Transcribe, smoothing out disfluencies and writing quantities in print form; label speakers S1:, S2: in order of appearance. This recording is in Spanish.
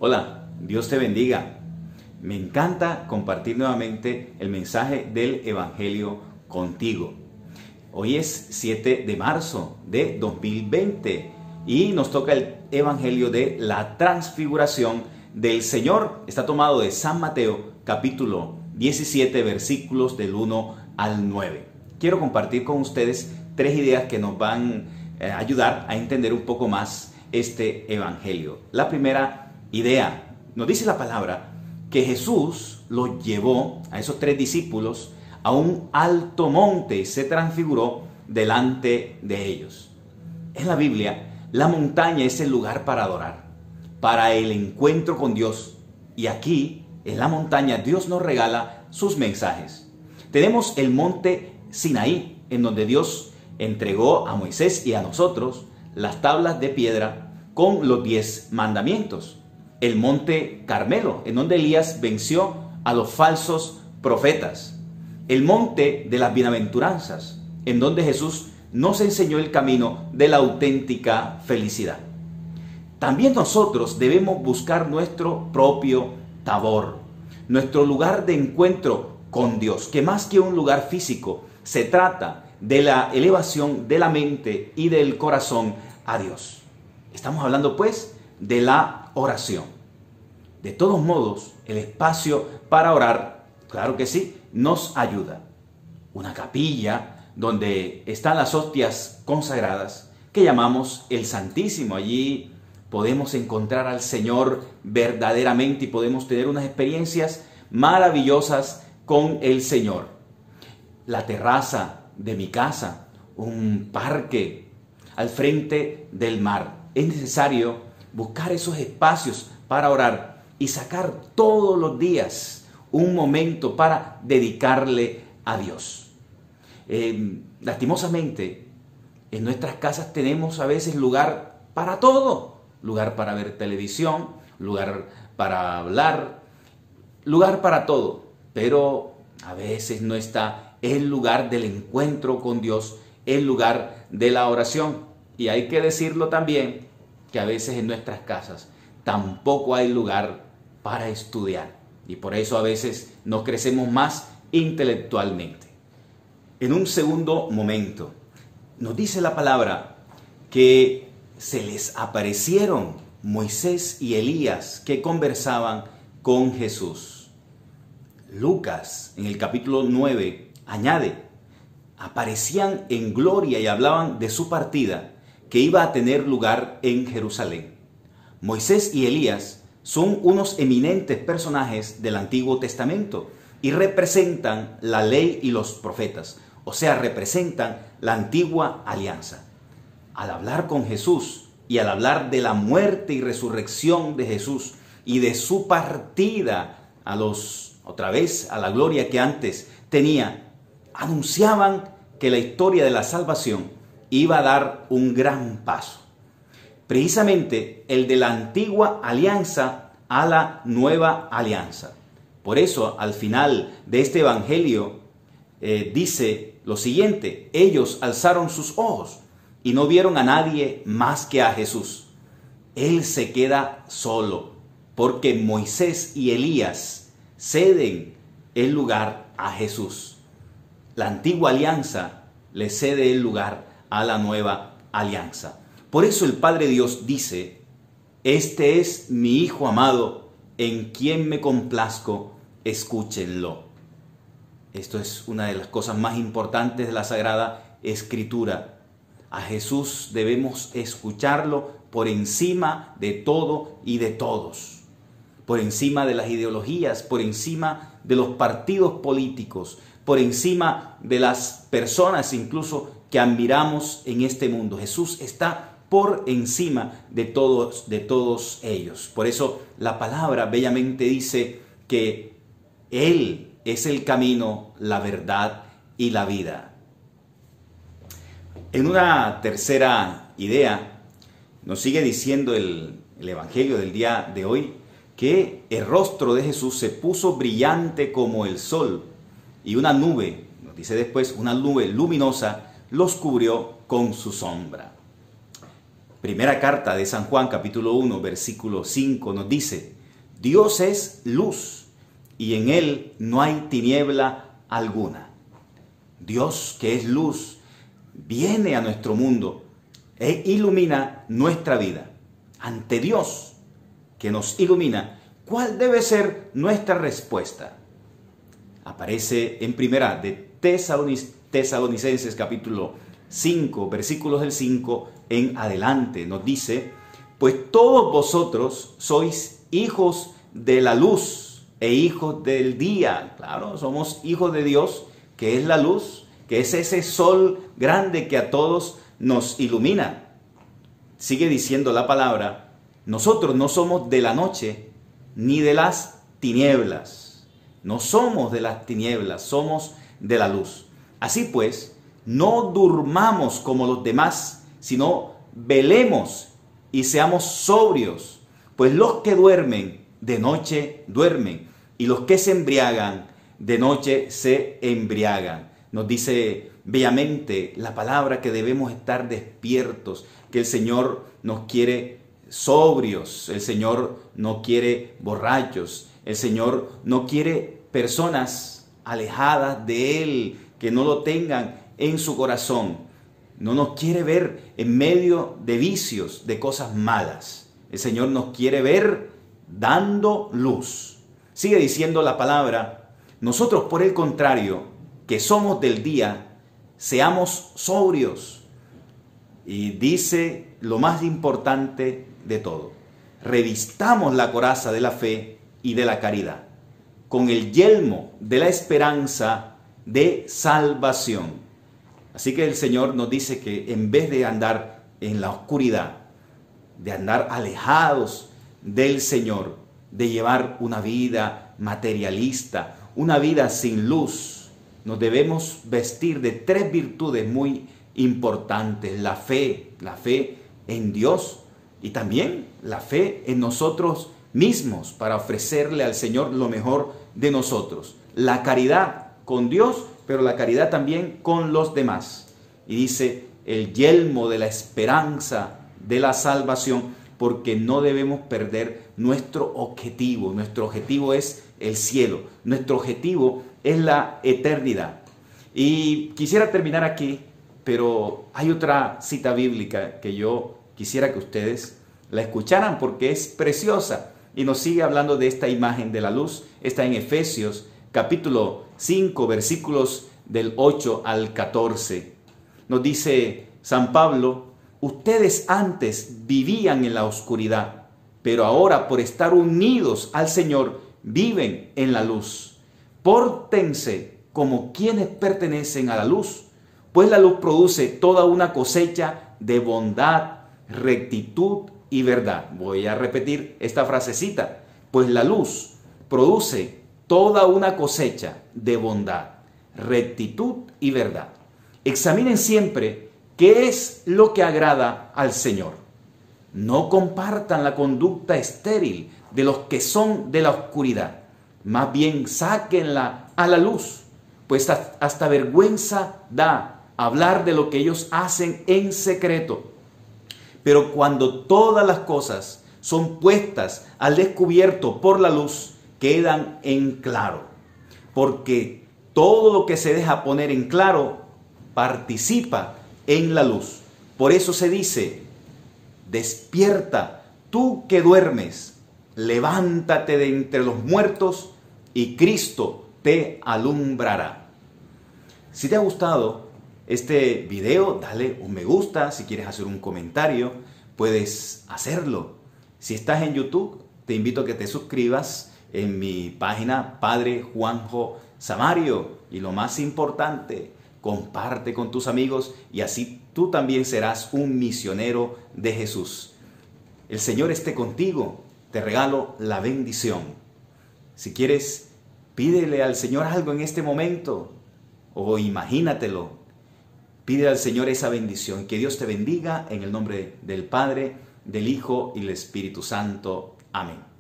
S1: Hola, Dios te bendiga. Me encanta compartir nuevamente el mensaje del Evangelio contigo. Hoy es 7 de marzo de 2020 y nos toca el Evangelio de la Transfiguración del Señor. Está tomado de San Mateo, capítulo 17, versículos del 1 al 9. Quiero compartir con ustedes 3 ideas que nos van a ayudar a entender un poco más este Evangelio. La primera idea, nos dice la palabra que Jesús los llevó a esos 3 discípulos a un alto monte y se transfiguró delante de ellos. En la Biblia, la montaña es el lugar para adorar, para el encuentro con Dios. Y aquí, en la montaña, Dios nos regala sus mensajes. Tenemos el monte Sinaí, en donde Dios entregó a Moisés y a nosotros las tablas de piedra con los 10 mandamientos. El monte Carmelo, en donde Elías venció a los falsos profetas. El monte de las bienaventuranzas, en donde Jesús nos enseñó el camino de la auténtica felicidad. También nosotros debemos buscar nuestro propio Tabor, nuestro lugar de encuentro con Dios, que más que un lugar físico, se trata de la elevación de la mente y del corazón a Dios. Estamos hablando pues de la oración. De todos modos, el espacio para orar, claro que sí, nos ayuda. Una capilla donde están las hostias consagradas que llamamos el Santísimo. Allí podemos encontrar al Señor verdaderamente y podemos tener unas experiencias maravillosas con el Señor. La terraza de mi casa, un parque al frente del mar. Es necesario buscar esos espacios para orar y sacar todos los días un momento para dedicarle a Dios. Lastimosamente, en nuestras casas tenemos a veces lugar para todo. Lugar para ver televisión, lugar para hablar, lugar para todo. Pero a veces no está el lugar del encuentro con Dios, el lugar de la oración. Y hay que decirlo también, que a veces en nuestras casas tampoco hay lugar para estudiar. Y por eso a veces nos crecemos más intelectualmente. En un segundo momento, nos dice la palabra que se les aparecieron Moisés y Elías que conversaban con Jesús. Lucas, en el capítulo 9, añade, aparecían en gloria y hablaban de su partida que iba a tener lugar en Jerusalén. Moisés y Elías son unos eminentes personajes del Antiguo Testamento y representan la ley y los profetas, o sea, representan la antigua alianza. Al hablar con Jesús y al hablar de la muerte y resurrección de Jesús y de su partida otra vez a la gloria que antes tenía, anunciaban que la historia de la salvación iba a dar un gran paso. Precisamente el de la antigua alianza a la nueva alianza. Por eso, al final de este evangelio, dice lo siguiente: ellos alzaron sus ojos y no vieron a nadie más que a Jesús. Él se queda solo, porque Moisés y Elías ceden el lugar a Jesús. La antigua alianza le cede el lugar a la nueva alianza. Por eso el Padre Dios dice: este es mi Hijo amado, en quien me complazco, escúchenlo. Esto es una de las cosas más importantes de la Sagrada Escritura. A Jesús debemos escucharlo por encima de todo y de todos. Por encima de las ideologías, por encima de los partidos políticos, por encima de las personas incluso que admiramos en este mundo. Jesús está por encima de todos ellos. Por eso la palabra bellamente dice que Él es el camino, la verdad y la vida. En una tercera idea, nos sigue diciendo el Evangelio del día de hoy que el rostro de Jesús se puso brillante como el sol y una nube, nos dice después, una nube luminosa los cubrió con su sombra. Primera carta de San Juan, capítulo 1, versículo 5, nos dice: Dios es luz y en Él no hay tiniebla alguna. Dios, que es luz, viene a nuestro mundo e ilumina nuestra vida. Ante Dios, que nos ilumina, ¿cuál debe ser nuestra respuesta? Aparece en primera de Tesalonicenses capítulo 5, versículos del 5 en adelante. Nos dice: pues todos vosotros sois hijos de la luz e hijos del día. Claro, somos hijos de Dios, que es la luz, que es ese sol grande que a todos nos ilumina. Sigue diciendo la palabra: nosotros no somos de la noche ni de las tinieblas. No somos de las tinieblas, somos de la luz. Así pues, no durmamos como los demás, sino velemos y seamos sobrios. Pues los que duermen, de noche duermen, y los que se embriagan, de noche se embriagan. Nos dice bellamente la palabra que debemos estar despiertos, que el Señor nos quiere sobrios, el Señor no quiere borrachos, el Señor no quiere personas alejadas de Él, que no lo tengan en su corazón. No nos quiere ver en medio de vicios, de cosas malas. El Señor nos quiere ver dando luz. Sigue diciendo la palabra: nosotros, por el contrario, que somos del día, seamos sobrios. Y dice lo más importante de todo: revistamos la coraza de la fe y de la caridad, con el yelmo de la esperanza de salvación. Así que el Señor nos dice que en vez de andar en la oscuridad, de andar alejados del Señor, de llevar una vida materialista, una vida sin luz, nos debemos vestir de tres virtudes muy importantes: la fe en Dios, y también la fe en nosotros mismos para ofrecerle al Señor lo mejor de nosotros. La caridad con Dios, pero la caridad también con los demás. Y dice: el yelmo de la esperanza de la salvación, porque no debemos perder nuestro objetivo. Nuestro objetivo es el cielo, nuestro objetivo es la eternidad. Y quisiera terminar aquí, pero hay otra cita bíblica que yo quisiera que ustedes la escucharan, porque es preciosa y nos sigue hablando de esta imagen de la luz. Está en Efesios capítulo 5, versículos del 8 al 14. Nos dice San Pablo: ustedes antes vivían en la oscuridad, pero ahora, por estar unidos al Señor, viven en la luz. Pórtense como quienes pertenecen a la luz, pues la luz produce toda una cosecha de bondad, rectitud y verdad. Voy a repetir esta frasecita: pues la luz produce toda una cosecha de bondad, rectitud y verdad. Examinen siempre qué es lo que agrada al Señor. No compartan la conducta estéril de los que son de la oscuridad. Más bien sáquenla a la luz, pues hasta vergüenza da hablar de lo que ellos hacen en secreto. Pero cuando todas las cosas son puestas al descubierto por la luz, quedan en claro. Porque todo lo que se deja poner en claro participa en la luz. Por eso se dice: despierta, tú que duermes, levántate de entre los muertos y Cristo te alumbrará. Si te ha gustado este video, dale un me gusta. Si quieres hacer un comentario, puedes hacerlo. Si estás en YouTube, te invito a que te suscribas en mi página Padre Juanjo Samario. Y lo más importante, comparte con tus amigos y así tú también serás un misionero de Jesús. El Señor esté contigo. Te regalo la bendición. Si quieres, pídele al Señor algo en este momento o imagínatelo. Pídele al Señor esa bendición. Que Dios te bendiga en el nombre del Padre, del Hijo y del Espíritu Santo. Amén.